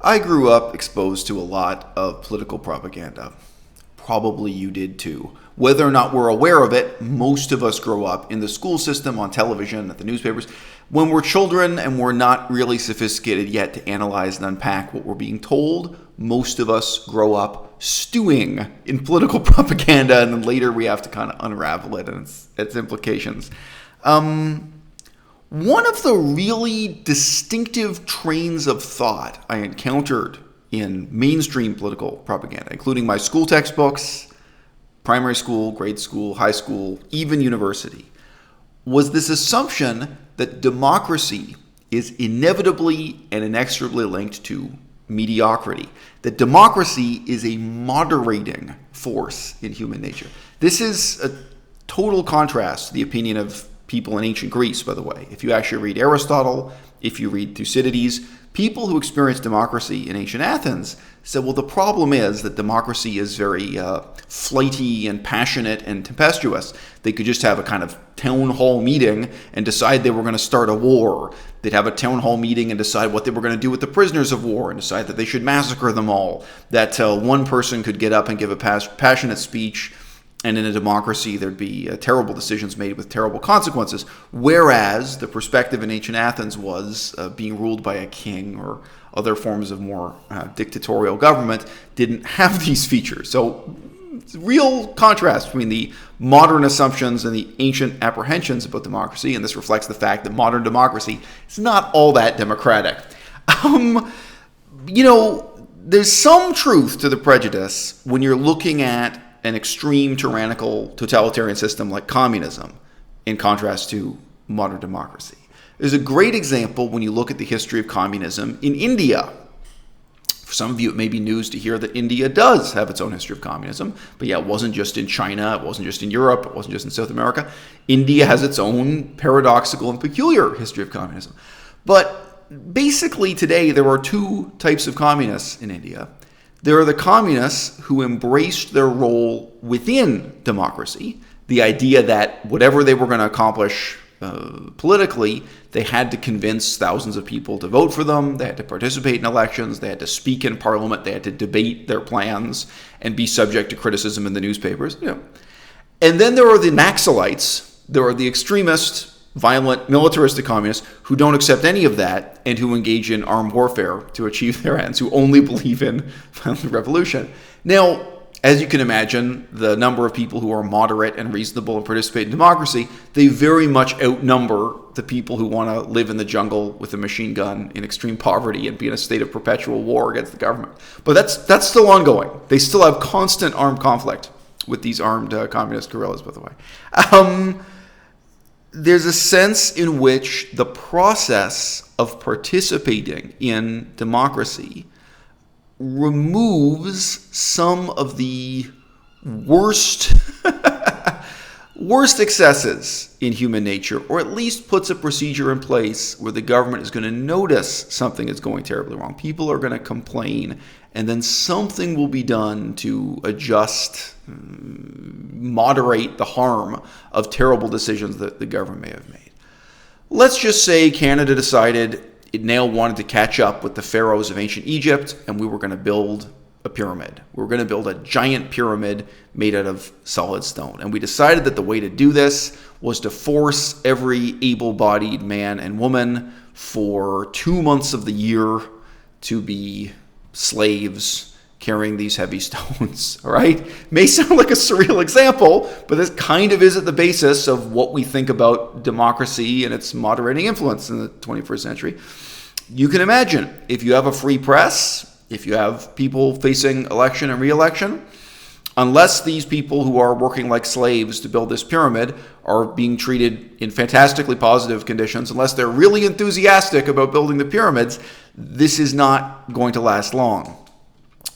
I grew up exposed to a lot of political propaganda. Probably you did too. Whether or not we're aware of it, most of us grow up in the school system, on television, at the newspapers. When we're children and we're not really sophisticated yet to analyze and unpack what we're being told, most of us grow up stewing in political propaganda, and then later we have to kind of unravel it and its implications. One of the really distinctive trains of thought I encountered in mainstream political propaganda, including my school textbooks, primary school, grade school, high school, even university, was this assumption that democracy is inevitably and inexorably linked to mediocrity, that democracy is a moderating force in human nature. This is a total contrast to the opinion of people in ancient Greece, by the way. If you actually read Aristotle, if you read Thucydides, people who experienced democracy in ancient Athens said, well, the problem is that democracy is very flighty and passionate and tempestuous. They could just have a kind of town hall meeting and decide they were going to start a war. They'd have a town hall meeting and decide what they were going to do with the prisoners of war and decide that they should massacre them all. That one person could get up and give a passionate speech, and in a democracy, there'd be terrible decisions made with terrible consequences. Whereas the perspective in ancient Athens was being ruled by a king or other forms of more dictatorial government didn't have these features. So it's a real contrast between the modern assumptions and the ancient apprehensions about democracy. And this reflects the fact that modern democracy is not all that democratic. There's some truth to the prejudice when you're looking at an extreme tyrannical totalitarian system like communism in contrast to modern democracy. There's a great example when you look at the history of communism in India. For some of you, it may be news to hear that India does have its own history of communism. But yeah, it wasn't just in China, it wasn't just in Europe, it wasn't just in South America. India has its own paradoxical and peculiar history of communism. But basically today, there are two types of communists in India. There are the communists who embraced their role within democracy, the idea that whatever they were going to accomplish politically, they had to convince thousands of people to vote for them, they had to participate in elections, they had to speak in parliament, they had to debate their plans and be subject to criticism in the newspapers. And then there are the Naxalites, there are the extremist, violent, militaristic communists who don't accept any of that and who engage in armed warfare to achieve their ends, who only believe in violent revolution. Now, as you can imagine, the number of people who are moderate and reasonable and participate in democracy, they very much outnumber the people who want to live in the jungle with a machine gun in extreme poverty and be in a state of perpetual war against the government. But that's still ongoing. They still have constant armed conflict with these armed communist guerrillas, by the way. There's a sense in which the process of participating in democracy removes some of the worst excesses in human nature, or at least puts a procedure in place where the government is going to notice something is going terribly wrong. People are going to complain, and then something will be done to adjust, moderate the harm of terrible decisions that the government may have made. Let's just say Canada decided it now wanted to catch up with the pharaohs of ancient Egypt, and we were going to build a pyramid. We were going to build a giant pyramid made out of solid stone. And we decided that the way to do this was to force every able-bodied man and woman for 2 months of the year to be slaves carrying these heavy stones, all right? May sound like a surreal example, but this kind of is at the basis of what we think about democracy and its moderating influence in the 21st century. You can imagine, if you have a free press, if you have people facing election and re-election, unless these people who are working like slaves to build this pyramid are being treated in fantastically positive conditions, unless they're really enthusiastic about building the pyramids, this is not going to last long.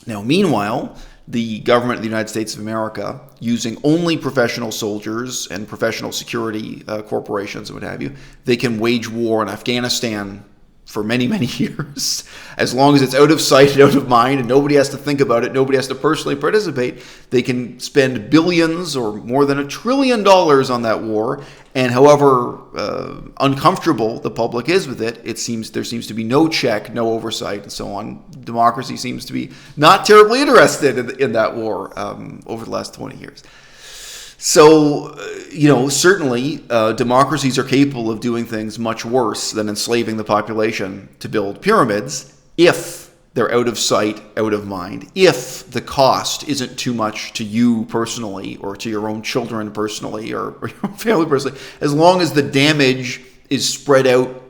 Now, meanwhile, the government of the United States of America, using only professional soldiers and professional security corporations and what have you, they can wage war in Afghanistan for many, many years. As long as it's out of sight and out of mind and nobody has to think about it, nobody has to personally participate, they can spend billions or more than $1 trillion on that war. And however uncomfortable the public is with it, there seems to be no check, no oversight, and so on. Democracy seems to be not terribly interested in that war over the last 20 years. So, certainly democracies are capable of doing things much worse than enslaving the population to build pyramids if they're out of sight, out of mind, if the cost isn't too much to you personally or to your own children personally or your own family personally, as long as the damage is spread out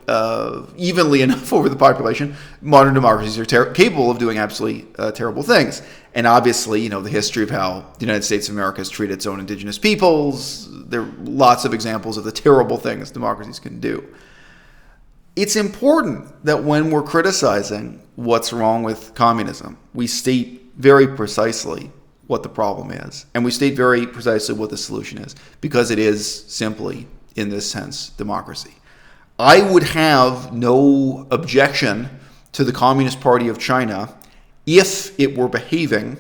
evenly enough over the population, modern democracies are capable of doing absolutely terrible things. And obviously, the history of how the United States of America has treated its own indigenous peoples, there are lots of examples of the terrible things democracies can do. It's important that when we're criticizing what's wrong with communism, we state very precisely what the problem is. And we state very precisely what the solution is, because it is simply, in this sense, democracy. I would have no objection to the Communist Party of China if it were behaving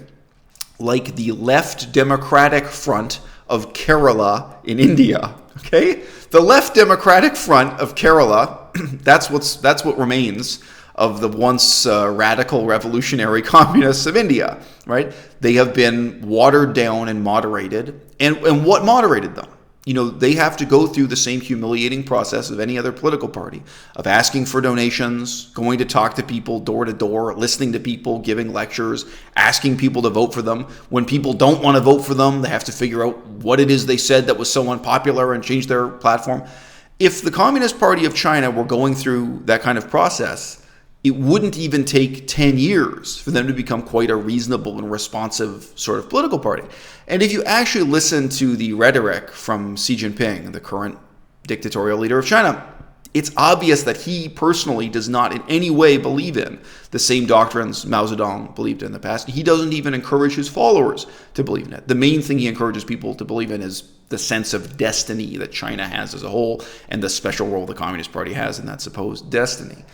like the Left Democratic Front of Kerala in India. Okay? The Left Democratic Front of Kerala, that's what remains of the once radical revolutionary communists of India, right? They have been watered down and moderated. And what moderated them? They have to go through the same humiliating process of any other political party, of asking for donations, going to talk to people door to door, listening to people, giving lectures, asking people to vote for them. When people don't want to vote for them, they have to figure out what it is they said that was so unpopular and change their platform. If the Communist Party of China were going through that kind of process, it wouldn't even take 10 years for them to become quite a reasonable and responsive sort of political party. And if you actually listen to the rhetoric from Xi Jinping, the current dictatorial leader of China, it's obvious that he personally does not in any way believe in the same doctrines Mao Zedong believed in the past. He doesn't even encourage his followers to believe in it. The main thing he encourages people to believe in is the sense of destiny that China has as a whole and the special role the Communist Party has in that supposed destiny.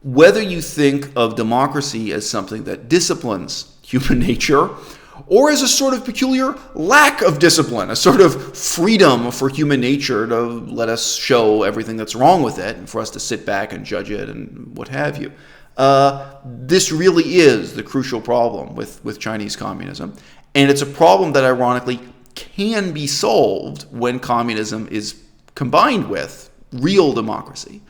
Whether you think of democracy as something that disciplines human nature or as a sort of peculiar lack of discipline, a sort of freedom for human nature to let us show everything that's wrong with it and for us to sit back and judge it and what have you. This really is the crucial problem with Chinese communism. And it's a problem that ironically can be solved when communism is combined with real democracy.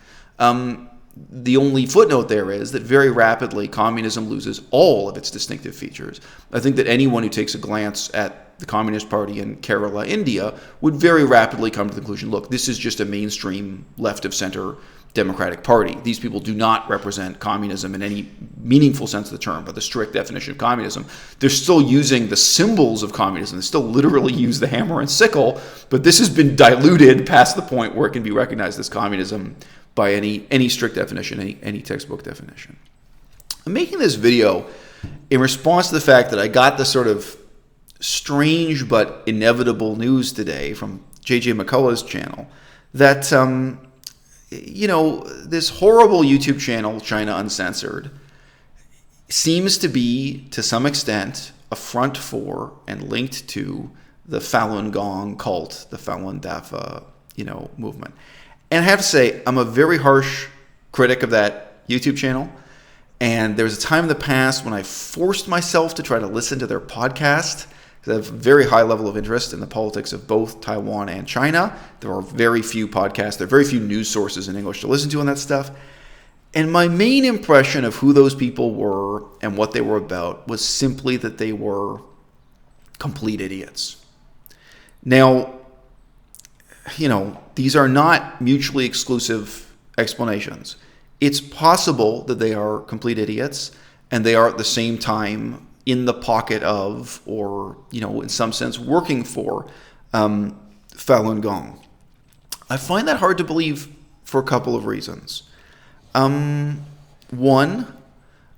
The only footnote there is that very rapidly communism loses all of its distinctive features. I think that anyone who takes a glance at the Communist Party in Kerala, India, would very rapidly come to the conclusion, look, this is just a mainstream left-of-center democratic party. These people do not represent communism in any meaningful sense of the term, but the strict definition of communism. They're still using the symbols of communism. They still literally use the hammer and sickle, but this has been diluted past the point where it can be recognized as communism by any strict definition, any textbook definition. I'm making this video in response to the fact that I got this sort of strange but inevitable news today from J.J. McCullough's channel that, this horrible YouTube channel, China Uncensored, seems to be, to some extent, a front for and linked to the Falun Gong cult, the Falun Dafa, movement. And I have to say, I'm a very harsh critic of that YouTube channel. And there was a time in the past when I forced myself to try to listen to their podcast, because I have a very high level of interest in the politics of both Taiwan and China. There are very few podcasts, there are very few news sources in English to listen to on that stuff. And my main impression of who those people were and what they were about was simply that they were complete idiots. Now, these are not mutually exclusive explanations. It's possible that they are complete idiots and they are at the same time in the pocket of, or, in some sense working for Falun Gong. I find that hard to believe for a couple of reasons. One,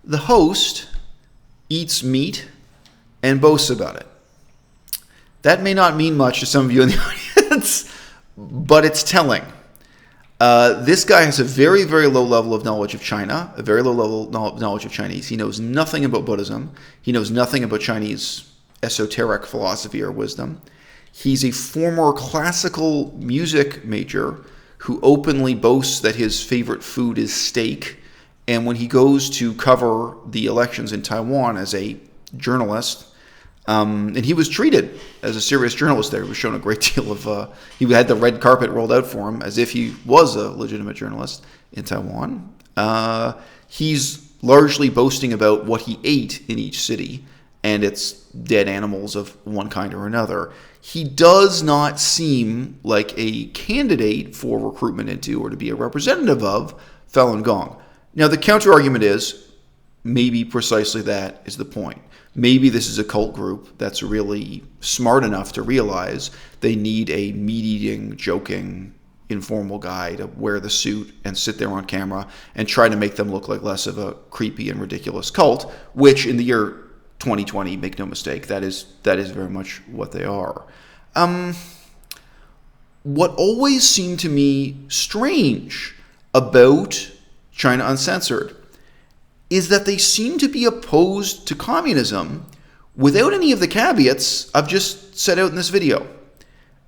the host eats meat and boasts about it. That may not mean much to some of you in the audience, but it's telling. This guy has a very, very low level of knowledge of China, a very low level of knowledge of Chinese. He knows nothing about Buddhism. He knows nothing about Chinese esoteric philosophy or wisdom. He's a former classical music major who openly boasts that his favorite food is steak. And when he goes to cover the elections in Taiwan as a journalist, and he was treated as a serious journalist there. He was shown a great deal of, he had the red carpet rolled out for him as if he was a legitimate journalist in Taiwan. He's largely boasting about what he ate in each city, and it's dead animals of one kind or another. He does not seem like a candidate for recruitment into or to be a representative of Falun Gong. Now, the counter-argument is maybe precisely that is the point. Maybe this is a cult group that's really smart enough to realize they need a meat-eating, joking, informal guy to wear the suit and sit there on camera and try to make them look like less of a creepy and ridiculous cult, which in the year 2020, make no mistake, that is very much what they are. What always seemed to me strange about China Uncensored is that they seem to be opposed to communism without any of the caveats I've just set out in this video.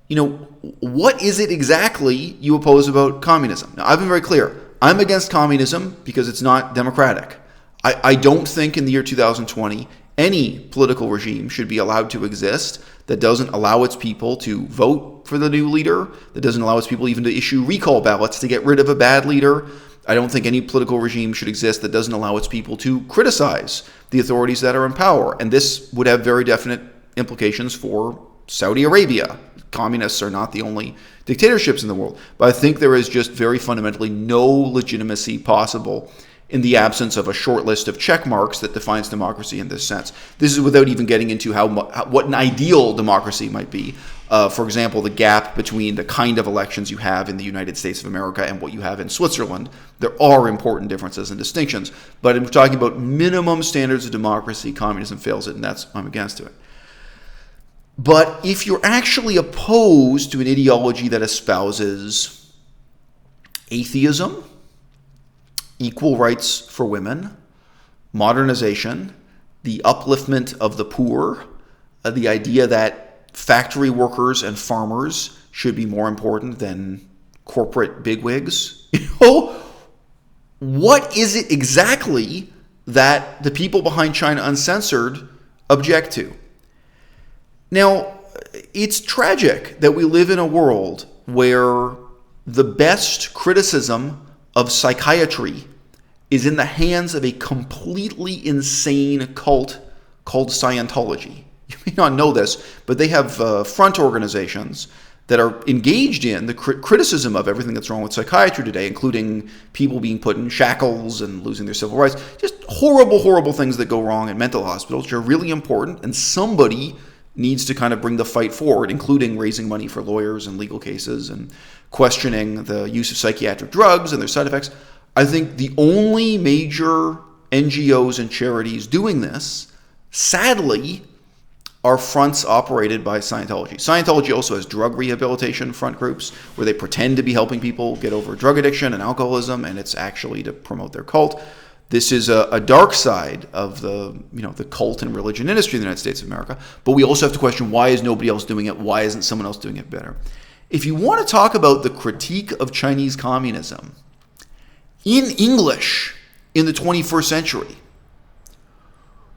What is it exactly you oppose about communism? Now, I've been very clear. I'm against communism because it's not democratic. I don't think in the year 2020 any political regime should be allowed to exist that doesn't allow its people to vote for the new leader, that doesn't allow its people even to issue recall ballots to get rid of a bad leader. I don't think any political regime should exist that doesn't allow its people to criticize the authorities that are in power. And this would have very definite implications for Saudi Arabia. Communists are not the only dictatorships in the world. But I think there is just very fundamentally no legitimacy possible in the absence of a short list of check marks that defines democracy in this sense. This is without even getting into what an ideal democracy might be. For example, the gap between the kind of elections you have in the United States of America and what you have in Switzerland. There are important differences and distinctions. But if we're talking about minimum standards of democracy, communism fails it, and I'm against it. But if you're actually opposed to an ideology that espouses atheism, equal rights for women, modernization, the upliftment of the poor, the idea that factory workers and farmers should be more important than corporate bigwigs. What is it exactly that the people behind China Uncensored object to? Now, it's tragic that we live in a world where the best criticism of psychiatry is in the hands of a completely insane cult called Scientology. You may not know this, but they have front organizations that are engaged in the criticism of everything that's wrong with psychiatry today, including people being put in shackles and losing their civil rights. Just horrible, horrible things that go wrong in mental hospitals, which are really important, and somebody needs to kind of bring the fight forward, including raising money for lawyers and legal cases and questioning the use of psychiatric drugs and their side effects. I think the only major NGOs and charities doing this, sadly, are fronts operated by Scientology. Scientology also has drug rehabilitation front groups where they pretend to be helping people get over drug addiction and alcoholism, and it's actually to promote their cult. This is a dark side of the cult and religion industry in the United States of America. But we also have to question, why is nobody else doing it? Why isn't someone else doing it better? If you want to talk about the critique of Chinese communism in English in the 21st century,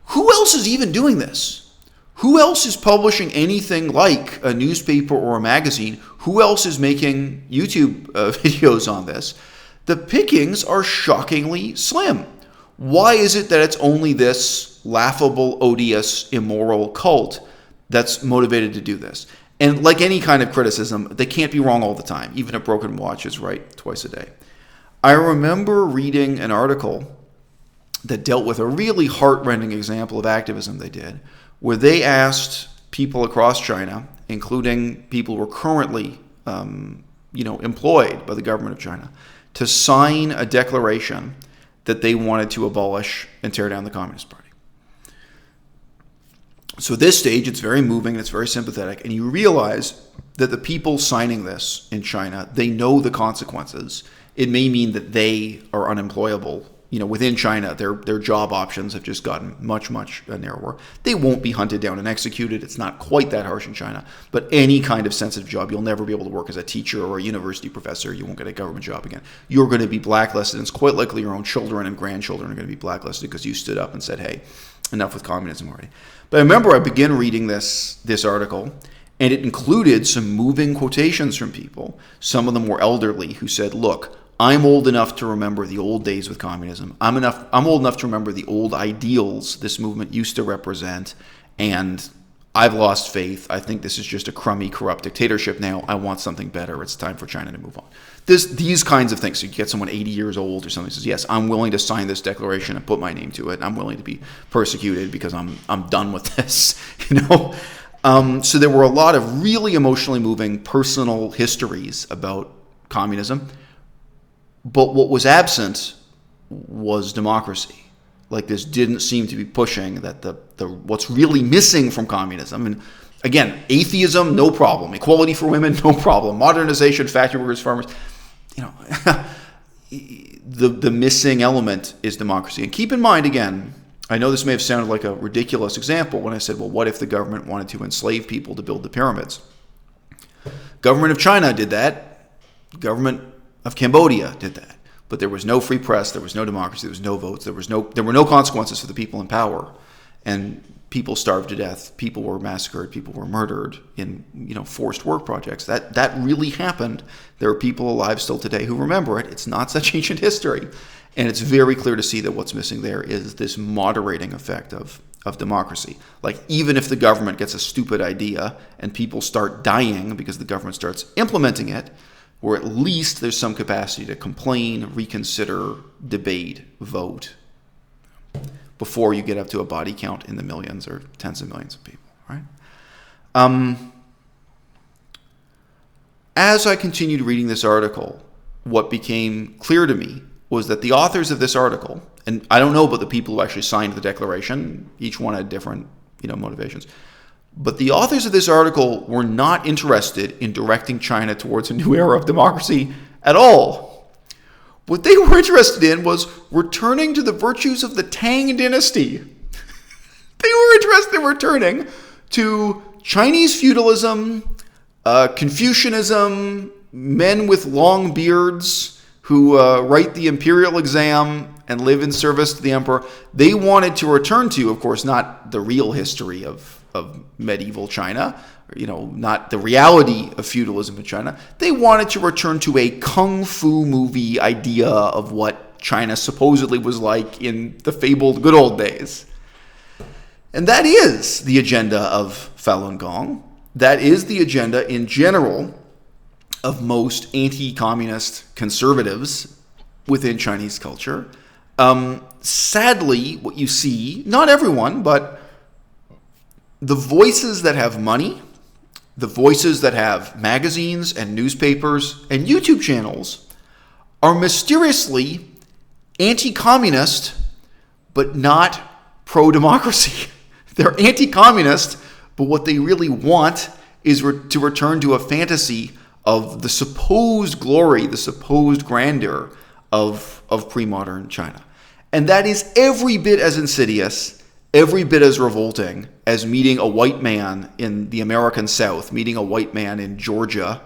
who else is even doing this? Who else is publishing anything like a newspaper or a magazine? Who else is making YouTube videos on this? The pickings are shockingly slim. Why is it that it's only this laughable, odious, immoral cult that's motivated to do this? And like any kind of criticism, they can't be wrong all the time. Even a broken watch is right twice a day. I remember reading an article that dealt with a really heart-rending example of activism they did, where they asked people across China, including people who are currently employed by the government of China, to sign a declaration that they wanted to abolish and tear down the Communist Party. So at this stage, it's very moving and it's very sympathetic. And you realize that the people signing this in China, they know the consequences. It may mean that they are unemployable. Within China, their job options have just gotten much, much narrower. They won't be hunted down and executed. It's not quite that harsh in China. But any kind of sensitive job, you'll never be able to work as a teacher or a university professor. You won't get a government job again. You're going to be blacklisted. And it's quite likely your own children and grandchildren are going to be blacklisted because you stood up and said, hey, enough with communism already. But I remember I began reading this article, and it included some moving quotations from people. Some of them were elderly who said, look, I'm old enough to remember the old days with communism. I'm old enough to remember the old ideals this movement used to represent, and I've lost faith. I think this is just a crummy, corrupt dictatorship now. I want something better. It's time for China to move on. These kinds of things. So you get someone 80 years old or something who says, yes, I'm willing to sign this declaration and put my name to it. I'm willing to be persecuted because I'm done with this. So there were a lot of really emotionally moving personal histories about communism. But what was absent was democracy. Like, this didn't seem to be pushing that the what's really missing from communism. And again, atheism, no problem. Equality for women, no problem. Modernization, factory workers, farmers. The missing element is democracy. And keep in mind, again, I know this may have sounded like a ridiculous example when I said, well, what if the government wanted to enslave people to build the pyramids? Government of China did that. Government of Cambodia did that. But there was no free press, there was no democracy, there was no votes, there were no consequences for the people in power. And people starved to death, people were massacred, people were murdered in forced work projects. That really happened. There are people alive still today who remember it. It's not such ancient history. And it's very clear to see that what's missing there is this moderating effect of democracy. Like, even if the government gets a stupid idea and people start dying because the government starts implementing it, or at least there's some capacity to complain, reconsider, debate, vote before you get up to a body count in the millions or tens of millions of people, right? As I continued reading this article, what became clear to me was that the authors of this article, and I don't know about the people who actually signed the declaration, each one had different motivations, but the authors of this article were not interested in directing China towards a new era of democracy at all. What they were interested in was returning to the virtues of the Tang dynasty. They were interested in returning to Chinese feudalism, Confucianism, men with long beards who write the imperial exam and live in service to the emperor. They wanted to return to, of course, not the real history of medieval China, not the reality of feudalism in China. They wanted to return to a kung fu movie idea of what China supposedly was like in the fabled good old days. And that is the agenda of Falun Gong. That is the agenda in general of most anti-communist conservatives within Chinese culture. Sadly, what you see, not everyone, but the voices that have money, the voices that have magazines and newspapers and YouTube channels are mysteriously anti-communist, but not pro-democracy. They're anti-communist, but what they really want is to return to a fantasy of the supposed glory, the supposed grandeur of pre-modern China. And that is every bit as insidious, every bit as revolting as meeting a white man in the American South, meeting a white man in Georgia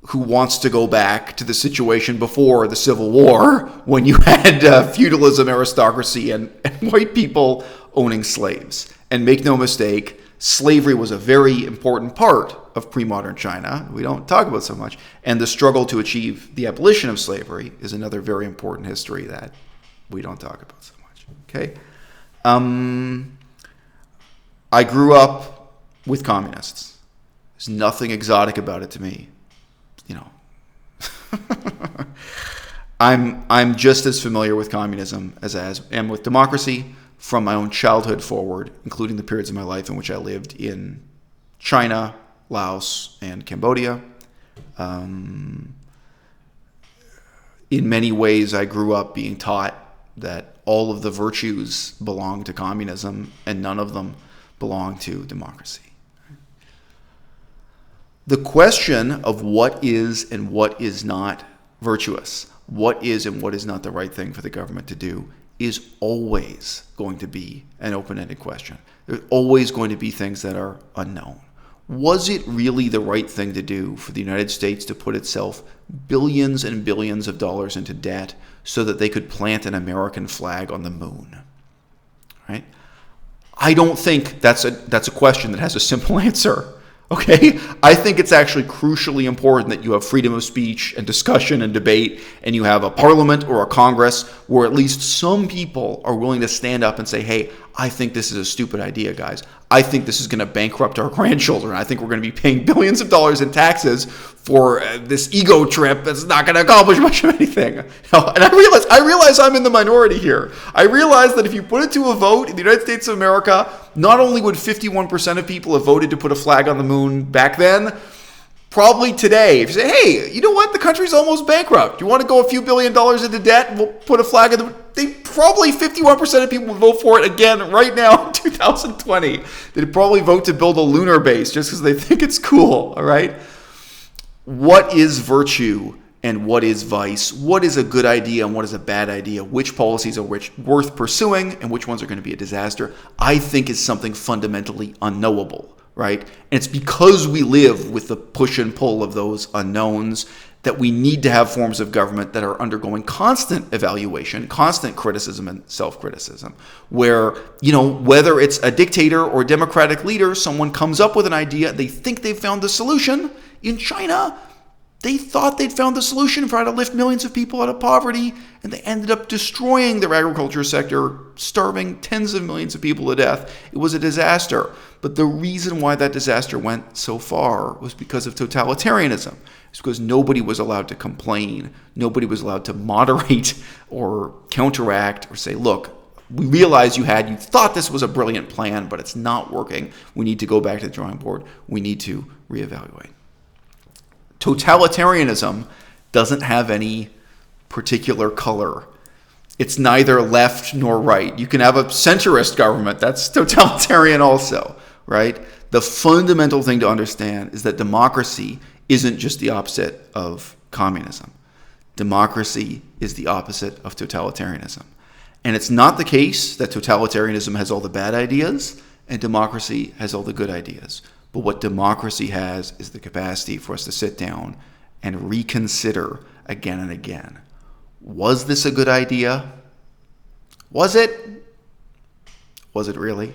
who wants to go back to the situation before the Civil War when you had feudalism, aristocracy, and white people owning slaves. And make no mistake, slavery was a very important part of pre-modern China. We don't talk about so much. And the struggle to achieve the abolition of slavery is another very important history that we don't talk about so much. Okay? I grew up with communists. There's nothing exotic about it to me. I'm just as familiar with communism as I am with democracy from my own childhood forward, including the periods of my life in which I lived in China, Laos, and Cambodia. In many ways, I grew up being taught that all of the virtues belong to communism and none of them belong to democracy. The question of what is and what is not virtuous, what is and what is not the right thing for the government to do, is always going to be an open-ended question. There's always going to be things that are unknown. Was it really the right thing to do for the United States to put itself billions and billions of dollars into debt so that they could plant an American flag on the moon? Right? I don't think that's a question that has a simple answer. Okay? I think it's actually crucially important that you have freedom of speech and discussion and debate, and you have a parliament or a Congress where at least some people are willing to stand up and say, hey, I think this is a stupid idea, guys. I think this is going to bankrupt our grandchildren. I think we're going to be paying billions of dollars in taxes for this ego trip that's not going to accomplish much of anything. And I realize I'm in the minority here. I realize that if you put it to a vote in the United States of America, not only would 51% of people have voted to put a flag on the moon back then, probably today, if you say, hey, you know what, the country's almost bankrupt. You want to go a few $billion into debt and we'll put a flag on the moon? Probably 51% of people would vote for it again right now in 2020. They'd probably vote to build a lunar base just because they think it's cool, all right? What is virtue and what is vice? What is a good idea and what is a bad idea? Which policies are worth pursuing and which ones are going to be a disaster? I think is something fundamentally unknowable, right? And it's because we live with the push and pull of those unknowns that we need to have forms of government that are undergoing constant evaluation, constant criticism and self-criticism, where, whether it's a dictator or a democratic leader, someone comes up with an idea, they think they've found the solution. In China, they thought they'd found the solution for how to lift millions of people out of poverty, and they ended up destroying their agriculture sector, starving tens of millions of people to death. It was a disaster. But the reason why that disaster went so far was because of totalitarianism. It's because nobody was allowed to complain. Nobody was allowed to moderate or counteract or say, look, we realize you thought this was a brilliant plan, but it's not working. We need to go back to the drawing board. We need to reevaluate. Totalitarianism doesn't have any particular color. It's neither left nor right. You can have a centrist government. That's totalitarian also, right? The fundamental thing to understand is that democracy isn't just the opposite of communism. Democracy is the opposite of totalitarianism. And it's not the case that totalitarianism has all the bad ideas and democracy has all the good ideas. But what democracy has is the capacity for us to sit down and reconsider again and again. Was this a good idea? Was it? Was it really?